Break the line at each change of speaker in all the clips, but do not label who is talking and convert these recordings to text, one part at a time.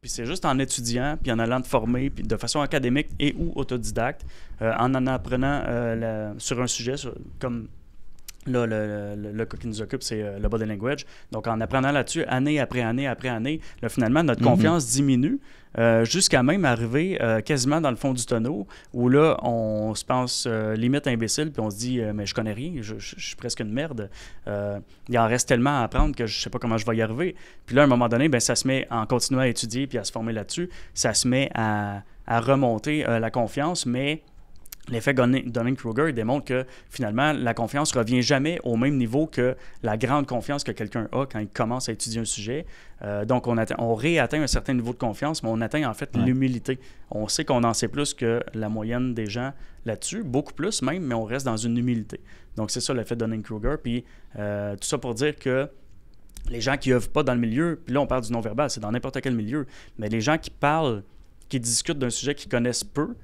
Puis c'est juste en étudiant, puis en allant te former, puis de façon académique et ou autodidacte, en apprenant sur un sujet, comme là, le cas qui nous occupe, c'est le body language. Donc, en apprenant là-dessus, année après année après année, là, finalement, notre confiance diminue jusqu'à même arriver quasiment dans le fond du tonneau où là, on se pense limite imbécile, puis on se dit mais je connais rien, je suis presque une merde. Il en reste tellement à apprendre que je sais pas comment je vais y arriver. Puis là, à un moment donné, ben, ça se met, en continuant à étudier puis à se former là-dessus, ça se met à remonter la confiance, mais l'effet Dunning-Kruger démontre que finalement, la confiance ne revient jamais au même niveau que la grande confiance que quelqu'un a quand il commence à étudier un sujet. Donc, on réatteint un certain niveau de confiance, mais on atteint en fait l'humilité. On sait qu'on en sait plus que la moyenne des gens là-dessus, beaucoup plus même, mais on reste dans une humilité. Donc, c'est ça l'effet Dunning-Kruger. Puis, tout ça pour dire que les gens qui œuvrent pas dans le milieu, puis là, on parle du non-verbal, c'est dans n'importe quel milieu, mais les gens qui parlent, qui discutent d'un sujet qu'ils connaissent peu,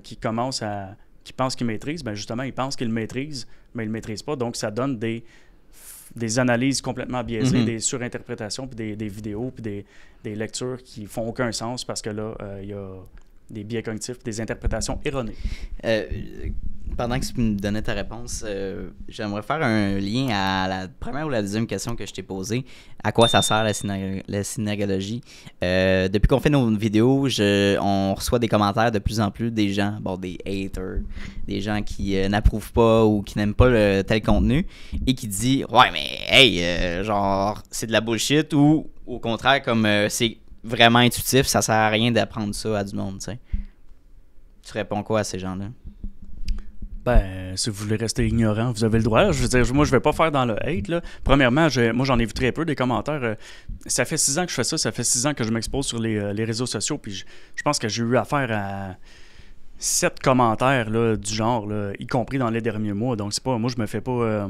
qui pensent qu'ils maîtrisent, ben justement, ils pensent qu'ils le maîtrisent, mais ils ne le maîtrisent pas. Donc, ça donne des analyses complètement biaisées, des surinterprétations, puis des vidéos, puis des lectures qui font aucun sens parce que là, il y a des biais cognitifs, des interprétations erronées.
Pendant que tu me donnais ta réponse, j'aimerais faire un lien à la première ou la deuxième question que je t'ai posée. À quoi ça sert la synergologie? Depuis qu'on fait nos vidéos, on reçoit des commentaires de plus en plus des gens, des haters, des gens qui n'approuvent pas ou qui n'aiment pas tel contenu et qui disent « Ouais, mais hey, genre, c'est de la bullshit » ou au contraire, comme c'est vraiment intuitif, ça sert à rien d'apprendre ça à du monde, tu sais. Tu réponds quoi à ces gens-là?
Ben, si vous voulez rester ignorant, vous avez le droit. Je veux dire, moi, je vais pas faire dans le hate, là. Premièrement, moi, j'en ai vu très peu des commentaires. Ça fait 6 ans que je fais ça. Ça fait 6 ans que je m'expose sur les réseaux sociaux. Puis je pense que j'ai eu affaire à 7 commentaires là, du genre, là, y compris dans les derniers mois. Donc, c'est pas, moi, je me fais pas...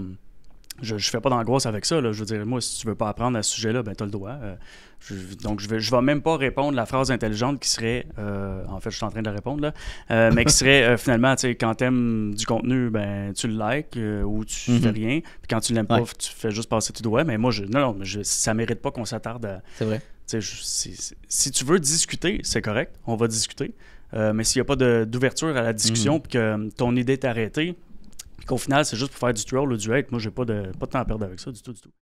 je fais pas d'angoisse avec ça. Là. Je veux dire, moi, si tu veux pas apprendre à ce sujet-là, ben, t'as le droit. Donc, je vais même pas répondre la phrase intelligente qui serait... en fait, je suis en train de répondre, là. Mais qui serait, finalement, tu sais, quand t'aimes du contenu, ben, tu le likes ou tu fais rien. Puis quand tu l'aimes pas, tu fais juste passer tout droit. Mais moi, ça mérite pas qu'on s'attarde à...
C'est vrai.
Si tu veux discuter, c'est correct. On va discuter. Mais s'il n'y a pas d'ouverture à la discussion puis que ton idée est arrêtée, puis qu'au final, c'est juste pour faire du troll ou du hate, moi, j'ai pas de temps à perdre avec ça du tout.